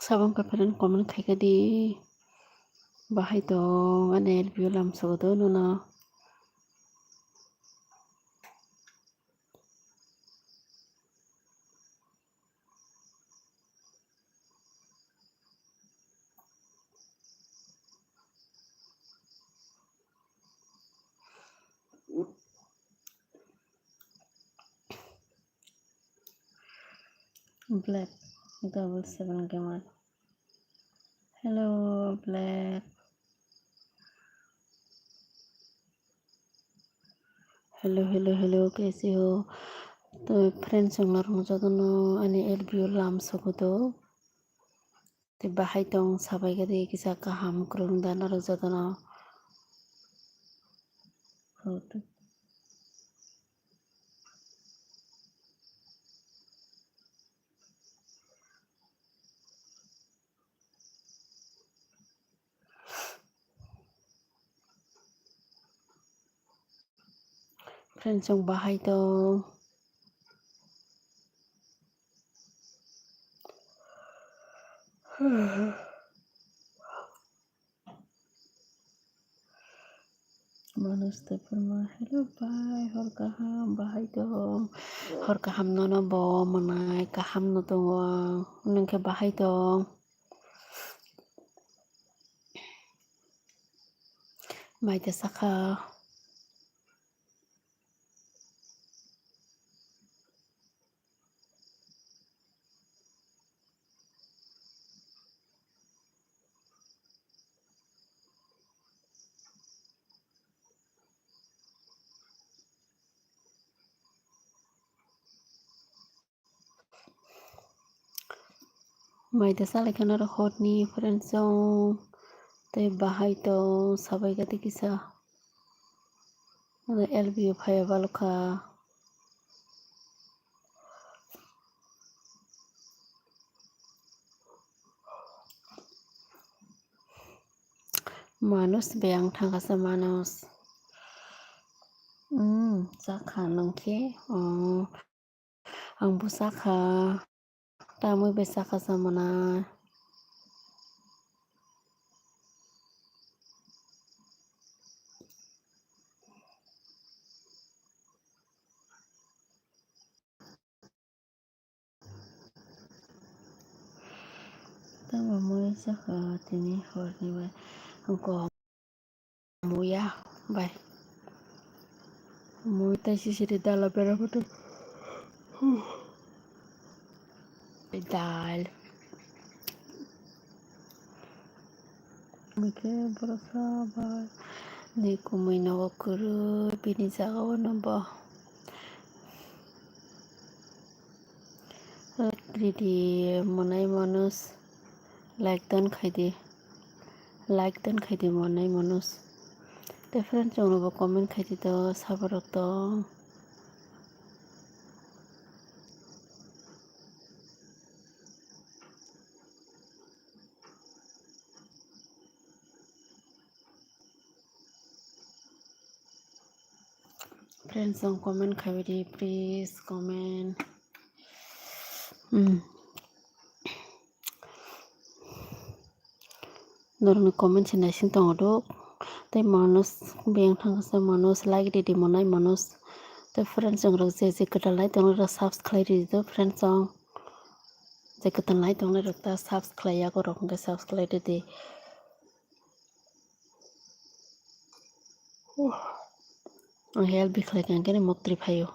Sabang kaparan komen khaika di bahai dong ane LBO lamsago do nuna Black 77 gamer. Hello Black. Hello कैसे हो तो friend संग रंजादनो आने LBO lamsago do te bahai dong sabai gadi kisa kaham kurung dana rojadana friend song bahai dong Manus te purma hello bye hor kaham bahai dong hor kaham nono bo manai kaham no dong nengke bahai dong mai te saka mai te sale kana ro hot ni friend song te bahai dong sabai gadi kisa LBO phaya balka manus beyang thangasa manus saka nangke angbu saka tamu be saka samana tamu mo saka tini hor ni ba angko muya bye muy tai sisiri dala pera putu dal muke berasa ba ni kumai nawa kuru bini jaga wana ba Ridi monai manus like dan khaidi monai manus te friend chongno ba comment khaidi to sabarok to friends song comment khaidi please comment Dorong comment sing nasing tongo do te manus beng thangsa manus like di monai manus te friends song rok je ketalai tong ro subscribe di do friends song je ketalai tong ro ta subscribe ya ko rok ke subscribe di ang help bi khlai kan kene moktri phayo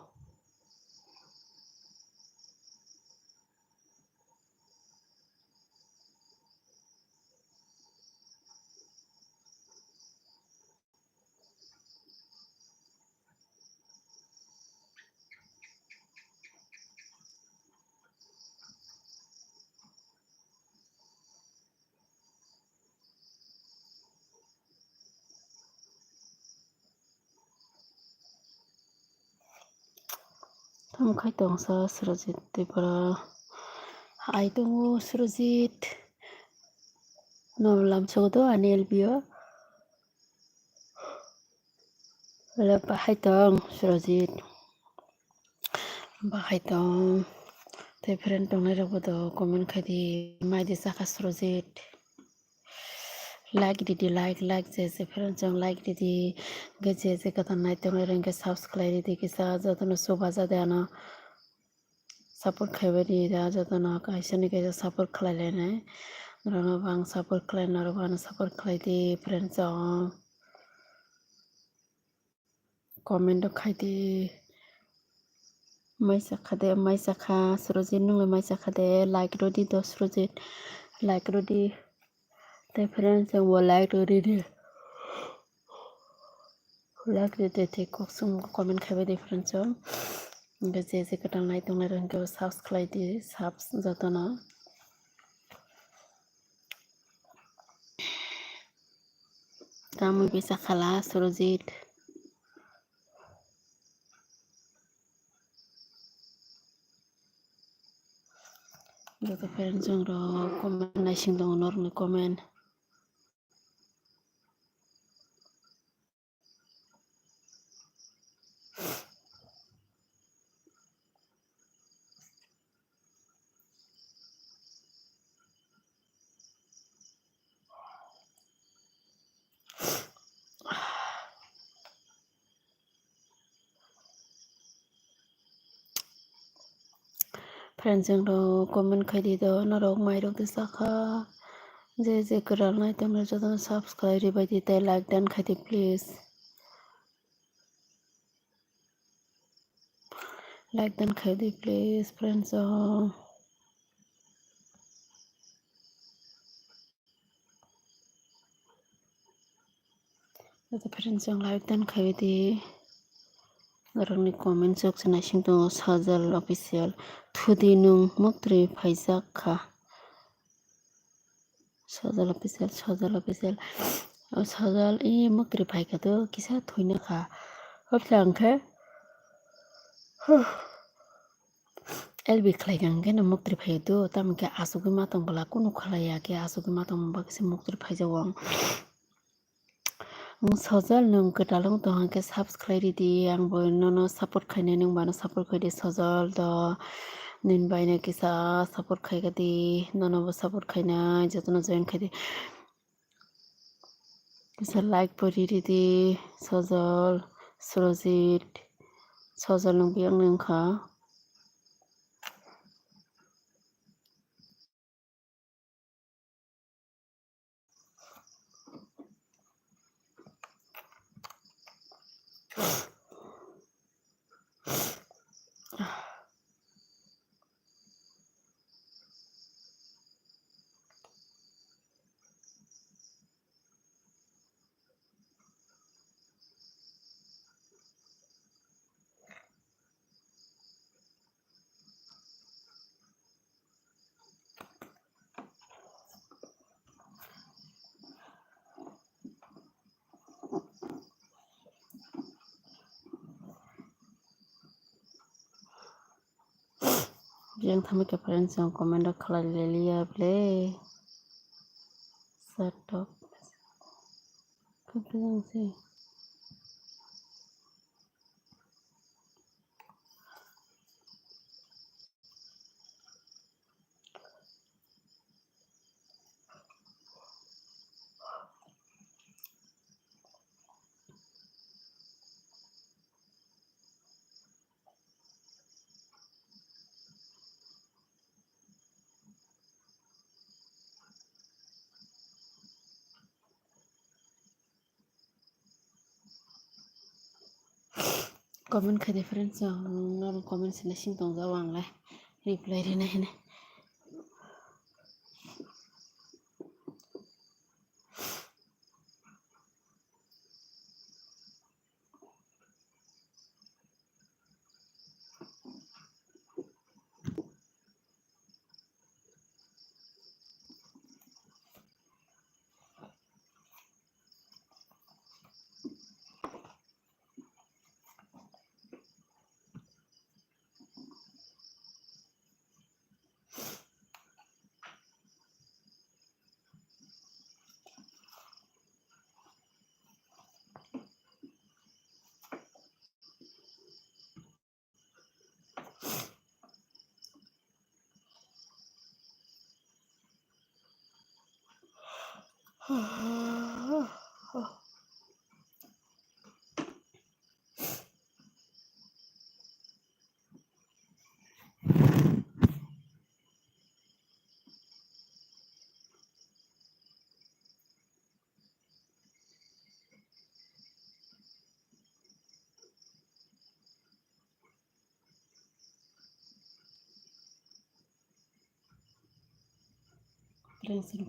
tam khai tong sa Surojit te para ai tongo Surojit no lam sodo ani LBO la bahai tong Surojit bahai tong Te friend tongnai rok bodo comment khaidi maidi saka Surojit like didi like je friend jong like didi ge je katan nai tongnai rengke subscribe didi kisa jotono soba jade ano support khaibai di da jotono kaisa ni kaisa support khlailainai rono bang support khlaina ro bang support khlai di friend jong comment khaidi maisa khade maisa kha Surojit nungla maisa khade like ro di do Surojit like ro di te friend jong wo like ro di like ro di kok sum comment khaibai di friend jong ge je katal nai tongnai rengke subscribe di subs jotono tamui bisa khala Surojit joto friend jong ro comment naising dong nor ni comment friend jong ro comment khaidi do norok mairok de sakha je katal nai tongnai jotono subscribe ribai di te like dan khaidi please like dan khaidi please friend jong joto friend jong like dan khaidi di norokni comment section naising tongo sajal official thudi nung muktri phaijak kha sajal official sajal i muktri phaika to kisa thuina kha hopsang khe LB khlaigang ke na muktri phai to tamke asugui matong bala kunu khlaya ke asugui matong ba kisi muktri phaijawang sajal nung katalong to hangke subscribe di ang bo nono support khaine nung bana support khaidi sajal do nin baina kisa support khaiga di nono bo support khaina jotono join khaidi kisa like pori di sajal Surojit sajal nung biang nung kha biang thamai ke friend jong comment khlai lelia ble satok kapeng si comment khaidi friend jong nor comment sina sing tong jawang lai reply ri nai ne Friends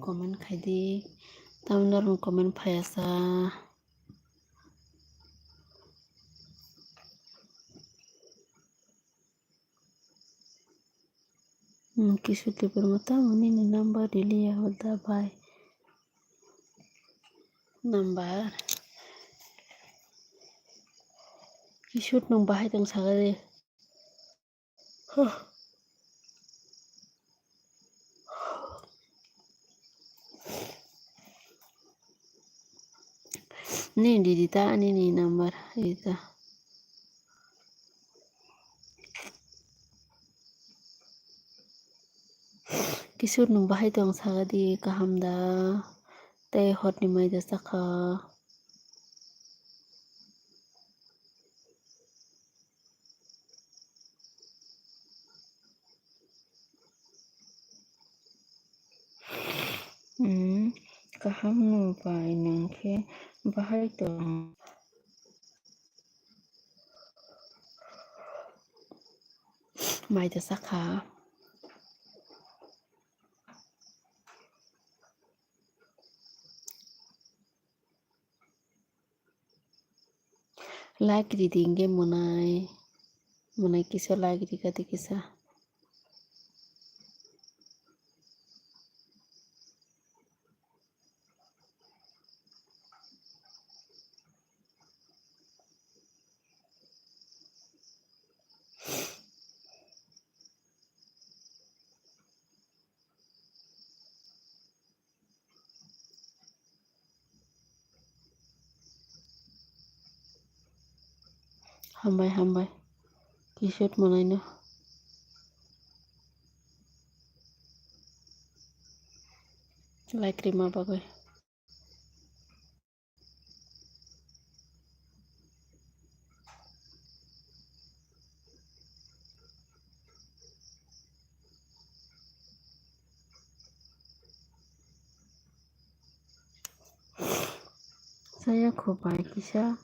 comment khaidi tamnar comment phayasa kisute permata muni ni number dilia hoda bye number kisut nung bahai tong sagade ni didita ni number didita kisut nung bahai tong sagadi kahamda te hot ni mai da sakha kaham nu bai nangke bahai tong mai da sakha like reading ge munai kisa like dikati kisa hambai kisut munai no like rima bagoi saya khobai kisa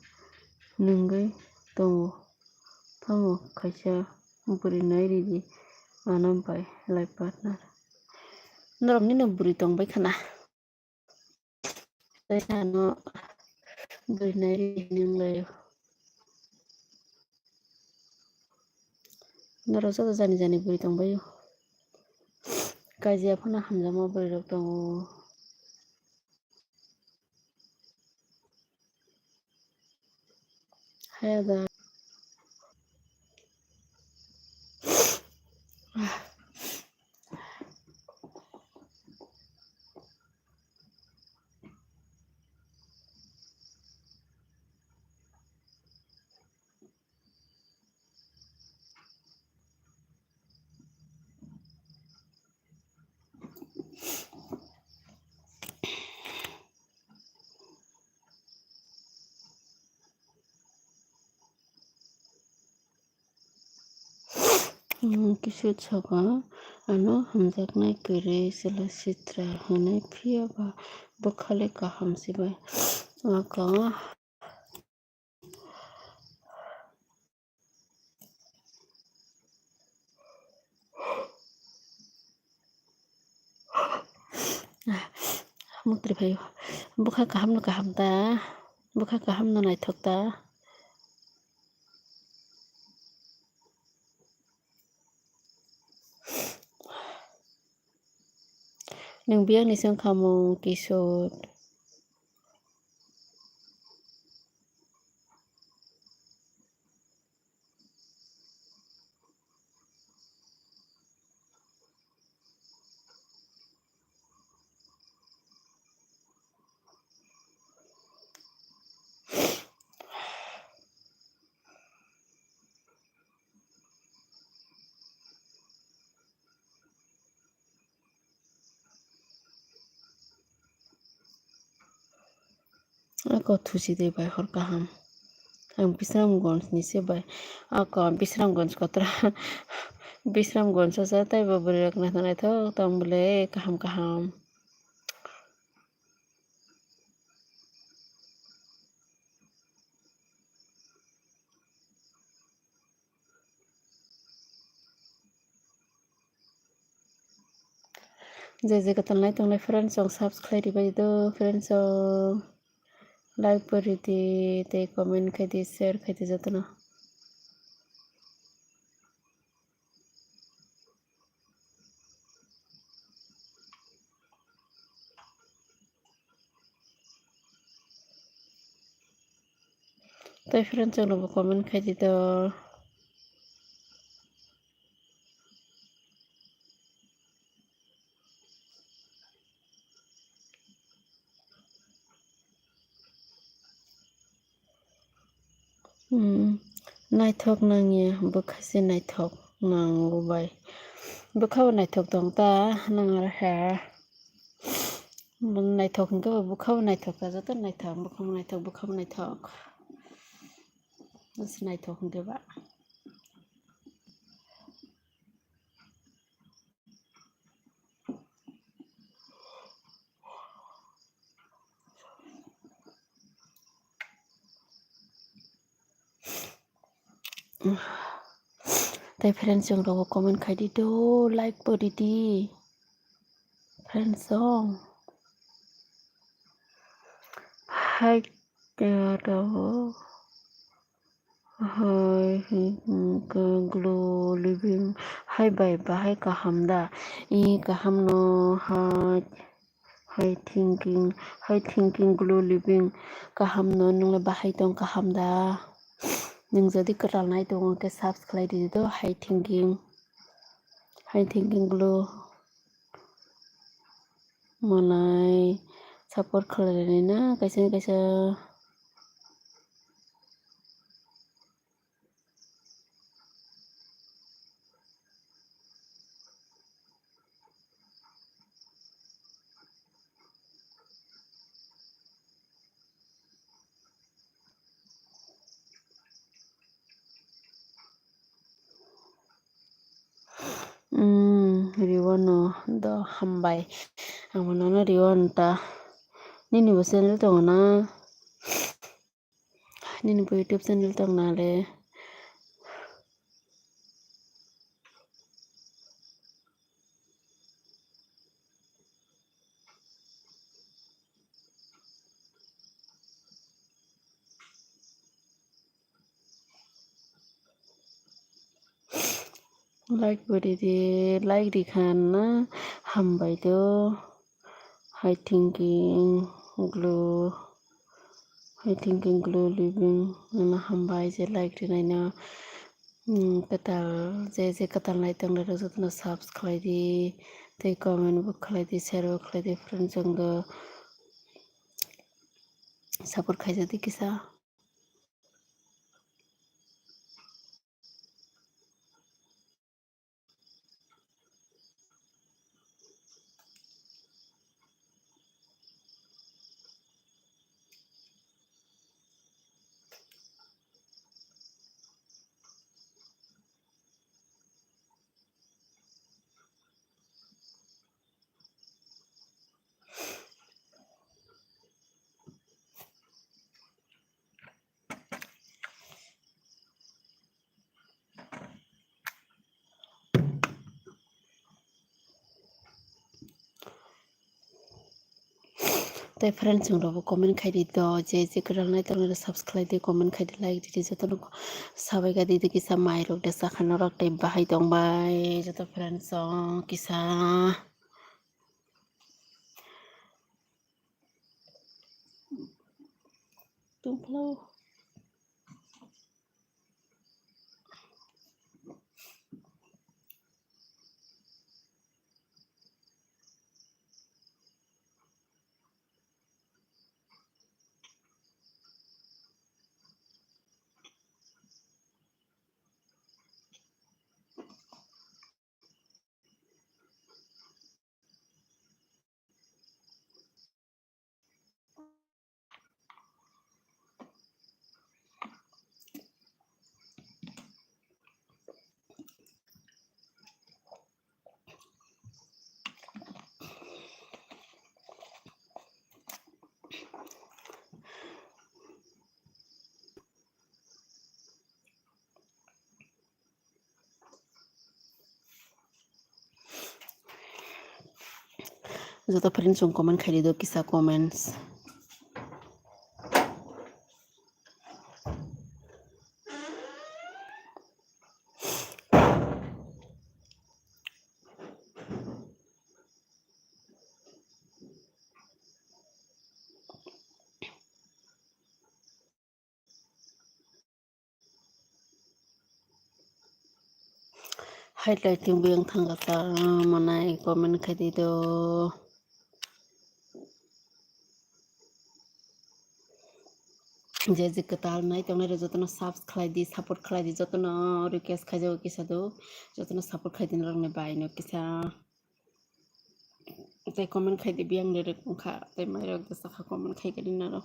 nunggai tongo tamo kaisa buri nairi di anam bai life partner norok ni no buri tongbai khana sai sano buri nairi ninglai norok joto jani buri tongbai kajia phana hamjama buri rok tongo hayada kisut soga ano hamjaknai kwrwi chलचित्र hwnwi phiyaba bwkhali kaham sibai aka mukri phaio bukha kaham no kahamta bukha kaham no naithokta nung biang ni sangkhamung kisut Ako thusi by hor kaham. Ang Bisramgঞ্জ niche by ako Bisramgঞ্জ kotra Bisramgঞ্জ sa tai baburi rakna tanai tho tambule kaham. J katalnai tongnai friends song subscribe ribai do friends song like poriti te comment khaiti share khaiti jatona. Tai friends song no comment khaiti do. Naithok nangya bukhasi naithok nangubai bukhao naithok tongta nangar ha naithok hingke bukhao naithok ta joto naithok bukhao naithok naithok hingke ba tai friends song rogo comment khaidi do like poriti friends song hai do hai glow living hai bai bahai kahamda I kaham no high thinking glow living kaham no nungla bahai tong kaham da nung jodi katalnai tongo ke subscribe di do high thinking glow malai support khlainai na kaisa riwano do hambai amono riwan ta nini bo channel tongo na nini bo YouTube channel tong nale like bodi di like di khan na hambai do high thinking glow living na hambai je like di naina katal je katal nai tong le jotno subscribe di te comment bo khlai di share bo khlai di friends jong do support khaijadi kisa tai friends jong do comment khaidi do je katal nai tong le subscribe di comment khaidi like di jotno sabai ga di kisa mai rok de sakhano rok tai bahai tong bai joto friends song kisa tungplo যত friends जों comment खाई दो किसा comments highlighting biang thangata manai comment खाई दो जे जे कताल नाई तंगने जतनो subscribe the support खाई दी जतनो request खाई जाओ किसा दो जतनो सपोर्ट खाई दिन रंगने बायनो किसा ते कमेंट खाई दी बियांग रे रखा ते मायरो दसा खा कमेंट खाई के दिन रो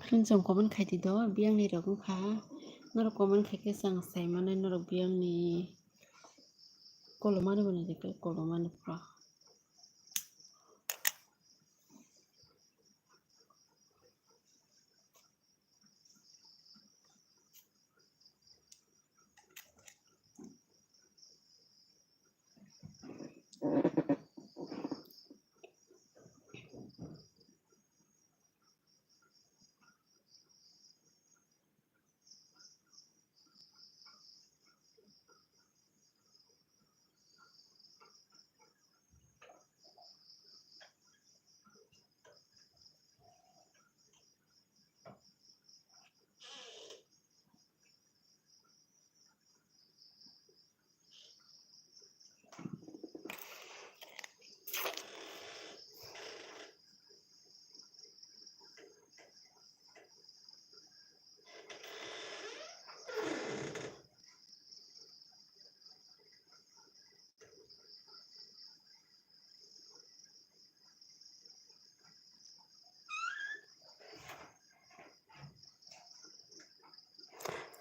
फ्रेंड्स जों कमेंट खाई दी दो बियांग नी रखूं खा नरो कमेंट खाई के संग साई माने नरो बियांग नी कोलो माने बने देखे कोलो माने प्रा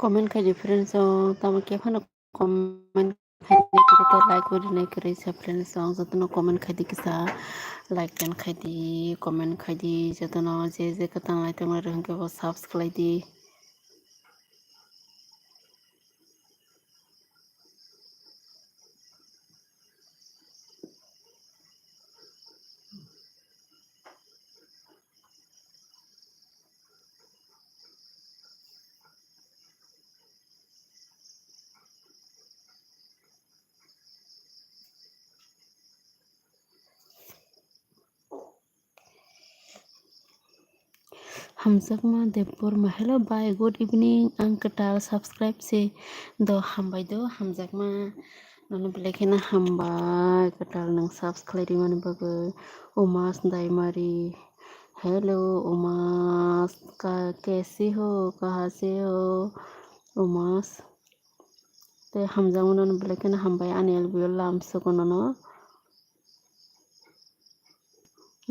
कमेंट खाई दी फ्रेंड्स तम के फन कमेंट खाई दी तो लाइक करी नहीं करे छ फ्रेंड्स जतनो कमेंट खाई दी किसा लाइक पेन खाई दी कमेंट खाई दी जतनो जे जे कतन लाई तंग रंग के वो सब्सक्राइब दी हमजकमा देवपुर हेलो बाय गुड इवनिंग आं कटाल सब्सक्राइब से दो हामबाय दो हमजकमा नन बेलेखेना हामबाय कटाल नों सब्सक्राइब माने बगै उमास दाइमारी हेलो उमास का कैसी हो कहाँ से हो उमास, te hamjangmono belekeno hambai ani elbio lam sukonono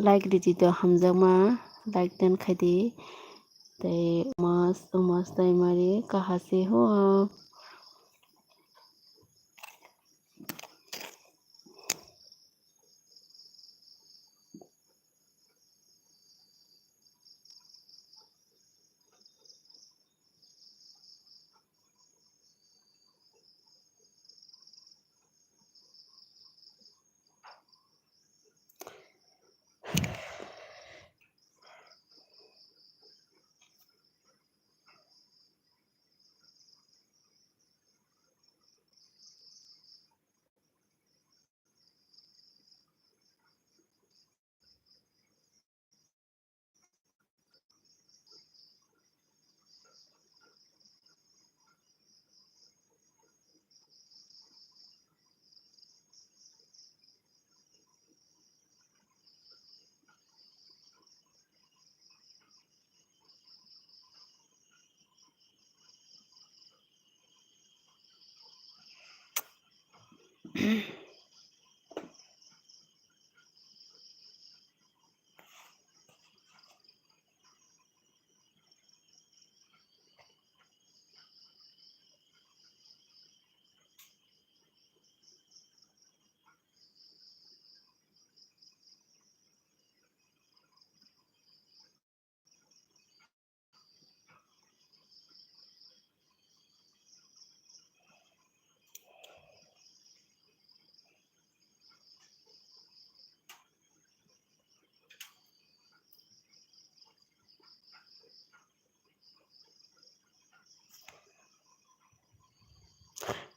like riti to hamjangma like ten khaidi tei mas tai mari kahasi ho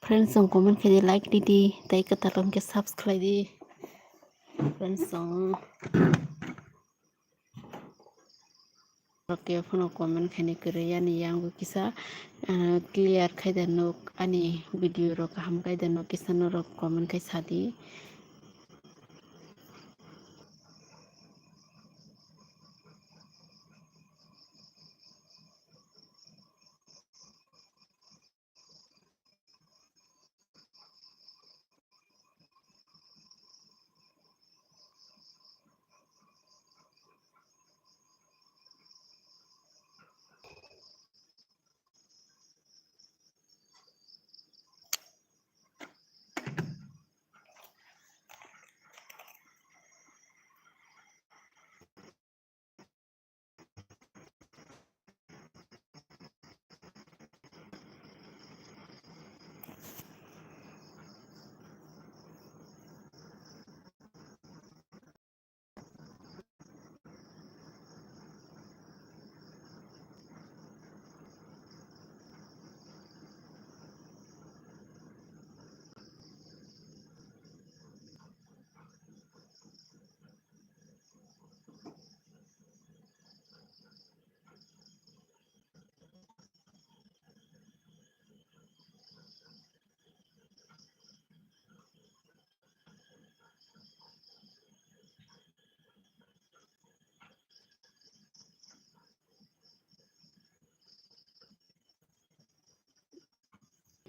friends song comment khaidi like didi tei katalong ke subscribe di friends song Oke phone comment khani kare yani yang kisa clear khaida nok ani video ro kaham kaida nok kisa no ro comment kai sadi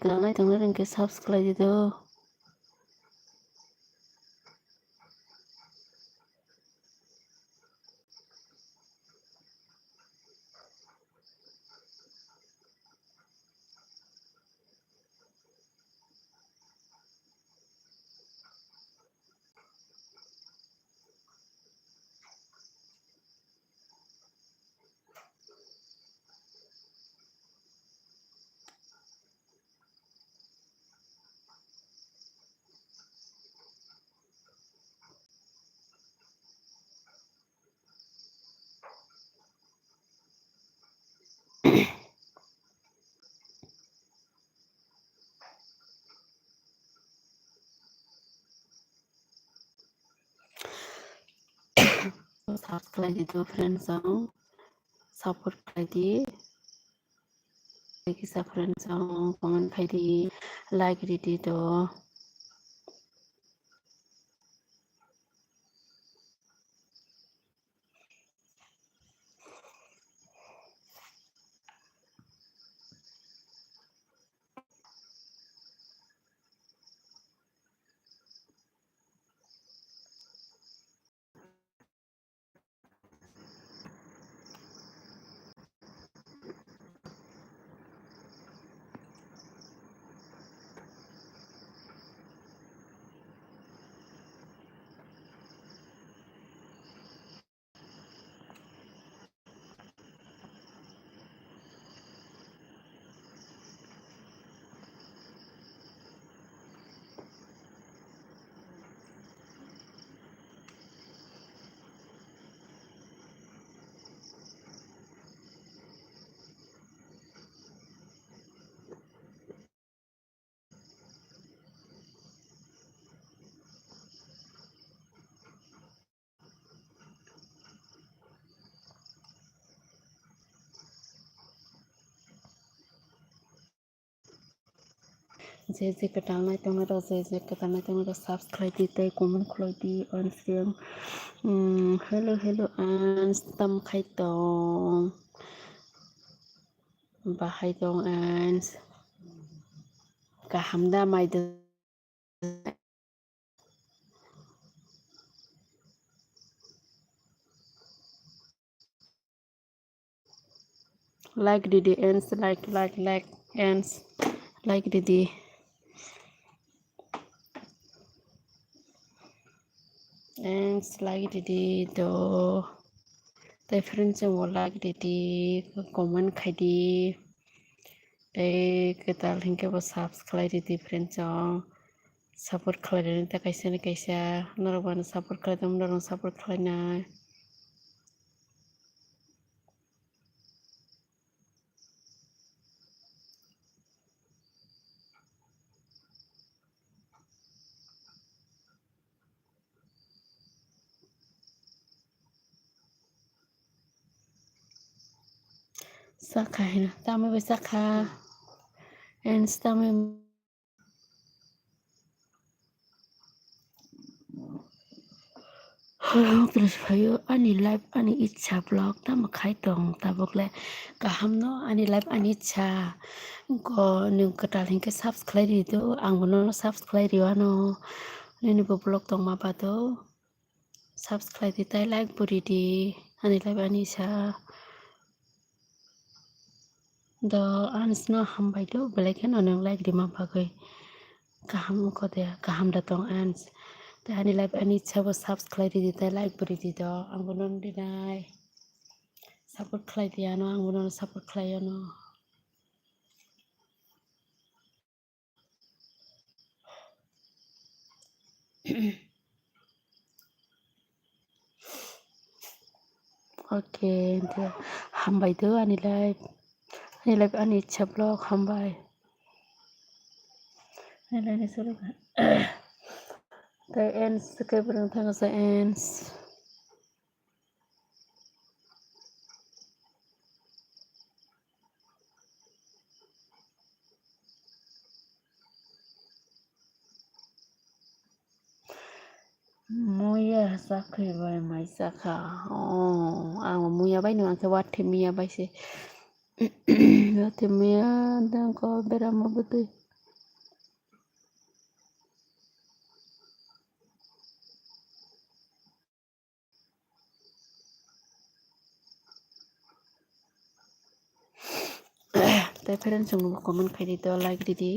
kalai tongna ring ke subscribe di do subscribe di do friends song support khaidi kisa friends song comment khaidi like di do जे कटालनाय दङ जे कटालनाय दङ subscribe di tay comment khulai di on siang hello ans tam khai tong bahai tong ans kahamda mai de like didi ans like ans like didi ans like didi do tay friends yang like didi comment khai di tay ketal hingke bo subscribe didi friends yang support खालायनायनि थाखाय सोरनि खायसेया नरबानो support खालायदों नरबानो support खालायनाय साखा हैना तामे बे साखा एन्स Tame terus hayo ani live ani icha blog tama khai tong tabokle kaham no ani live ani icha ko nung ketal hingke subscribe itu angbo no subscribe riwano nini bo blog tong ma pato subscribe di tay like buri di ani live ani icha do ans no hambai do belekan onang like di ma bagai kaham ko de kaham datong ans ani live ani chabo subscribe di tay like buri di do angbo non dinai support khlai dia no angbo non support khlai no oke dia hambai do ani live ani chablog hambai ani live ni solo tay ends ke berang thang sa ends muya sakhe bai mai sakha ang muya bai no ang ke wat themia bai se themia dang ko beramo betul tay friends jong comment khai di to like di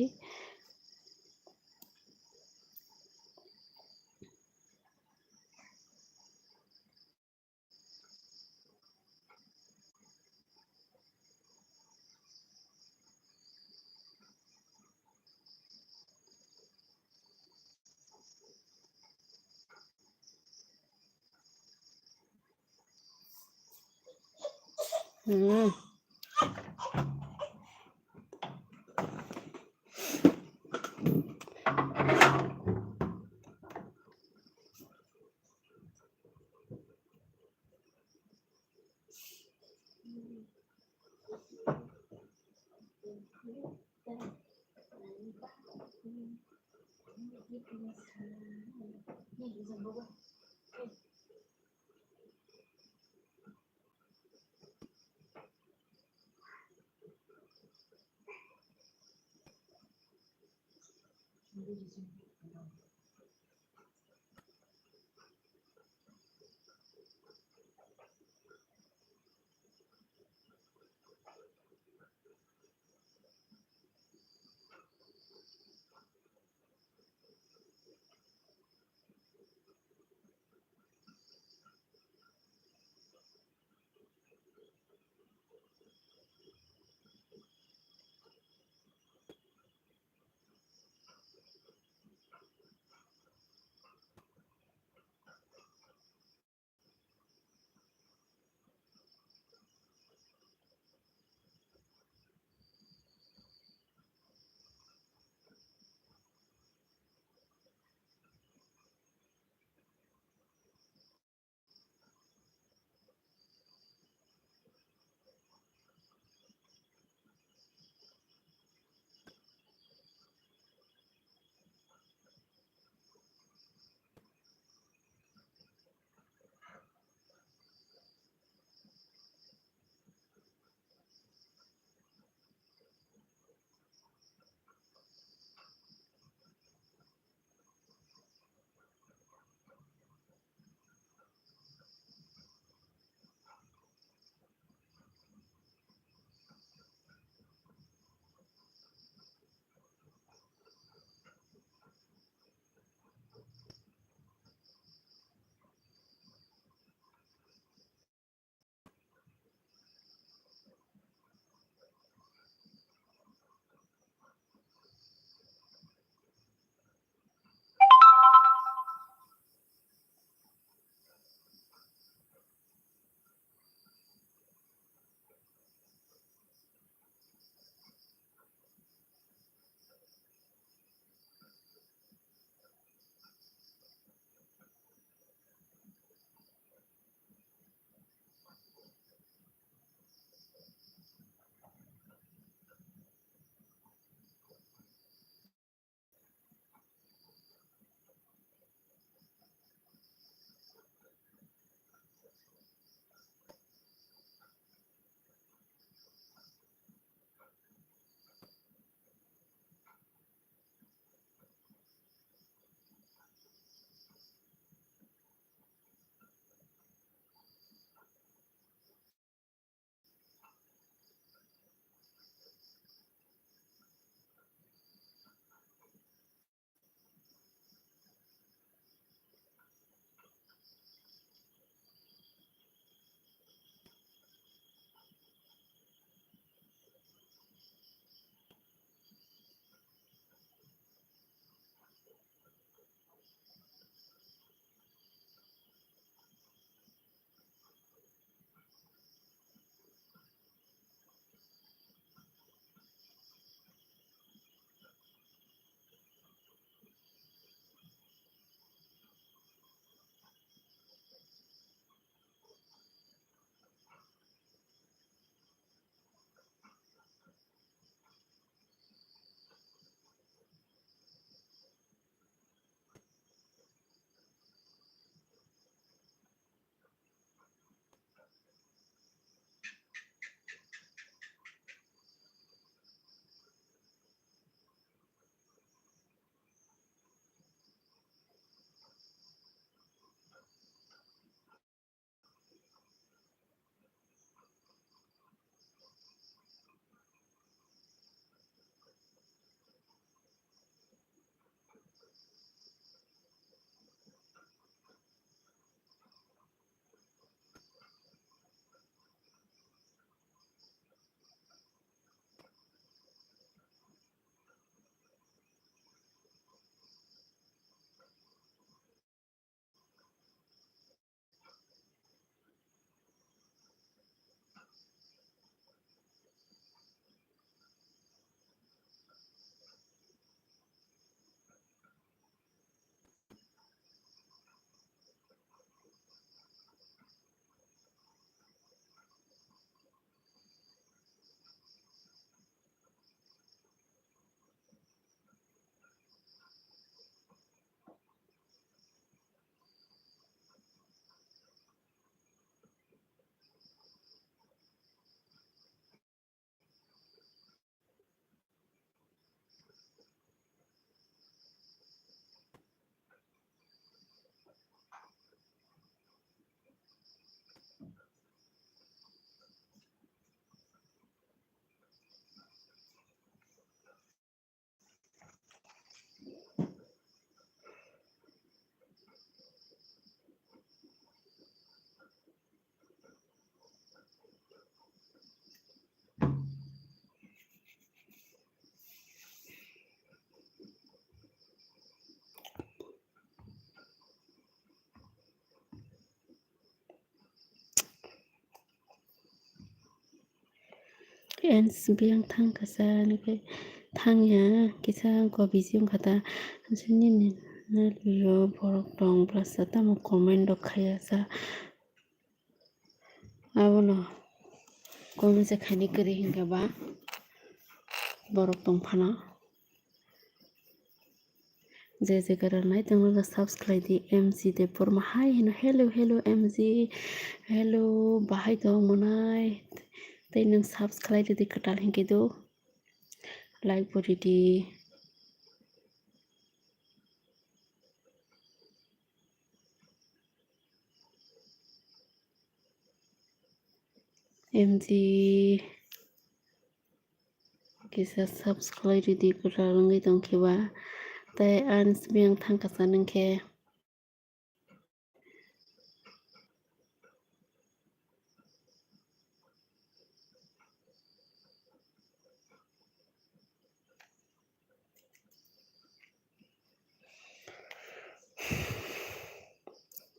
ends biang thang kasa nike thang ya kisa ko bisim khata sini ne yo borok tong plus ta mo comment do khaya sa abono comment se khani kari hinga ba borok tong phana जे करनाय तंग subscribe दी MG दे पर hi hello hello MG hello बाहाय दं मनाय तै नों subscribe दी कटाल हिंके दो लाइक बडी दी एमजी किसा सब्सक्राइब दी कटाल नंगै दंखेबा तै आन्स बियां थांखासा नंखे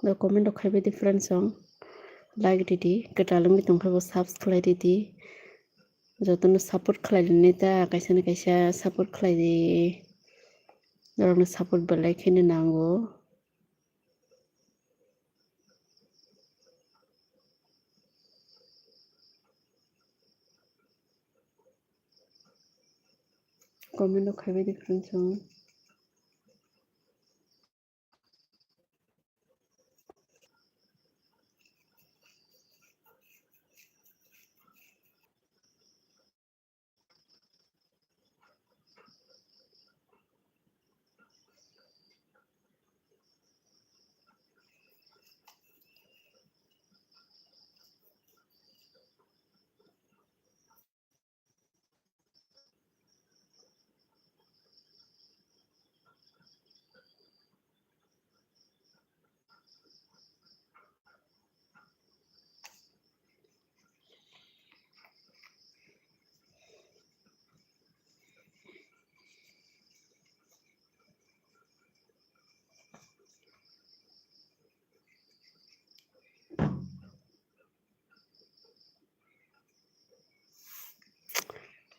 द कमेंट दो खाइबे दी फ्रेंड्स सं लाइक दी कटाल नंगै दंखेबा सब्सक्राइब दी जतन सपोर्ट खालायनि ता कैसा कैसा सपोर्ट खालायदि दरनो सपोर्ट बेलाय खेने नांगो कमेंट दो खाइबे दी फ्रेंड्स सं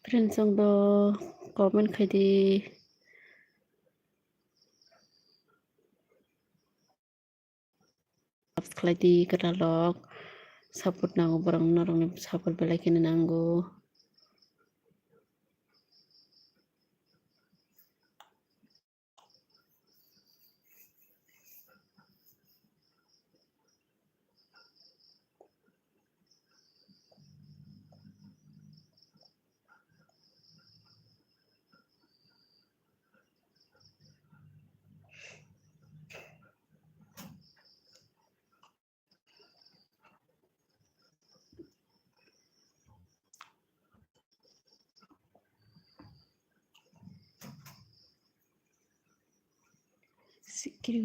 फ्रेंड्स सं दो कमेंट खाइदि सब्सक्राइब दी कटालक सपोर्ट नांगो बरं नरंनि सपोर्ट बेलाय खेने नांगो सिक्किरि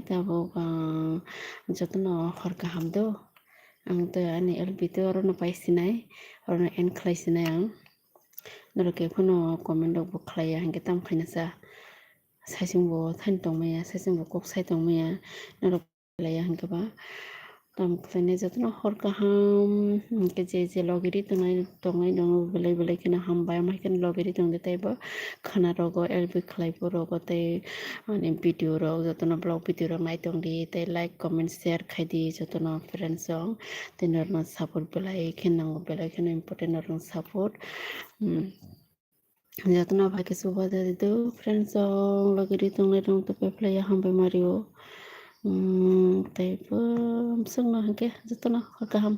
ताबो जतन हर गाहाम दो आं तो आंनि एलबि तो अरनो पाइसिनाय अरनो एन खालायसिनाय आं नरके फनो कमेन्ट दो खालाया हांगे ताम खायनोसा साइसिंबो थाइन दंमैया साइसिंबो कक साइ दंमैया नरक खालाया हांगेबा ताम खालायनाय जतन हर गाहाम के जे लगिरि तंगाय दं बेलाय बेलाय केना हामबाय माइकेन लगिरि दं देतायबो खाना रगो एलबि खालायबो रगो तै माने भिडिअ रग जतन ब्लॉग भिडिअ रग नाय दंदि तै लाइक कमेंट शेयर खायदि जतन फ्रेंड्स सं तेनरनो सपोर्ट बेलाय खेनांगो बेलाय खेना इम्पोर्टेंट नरनो सपोर्ट जतना भाई के सुबह दे दो फ्रेंड्स लगिरि तंगनाय दं तो पेप्लाया हामबाय मारियो तैबो सोंनो हांके जतना गाहाम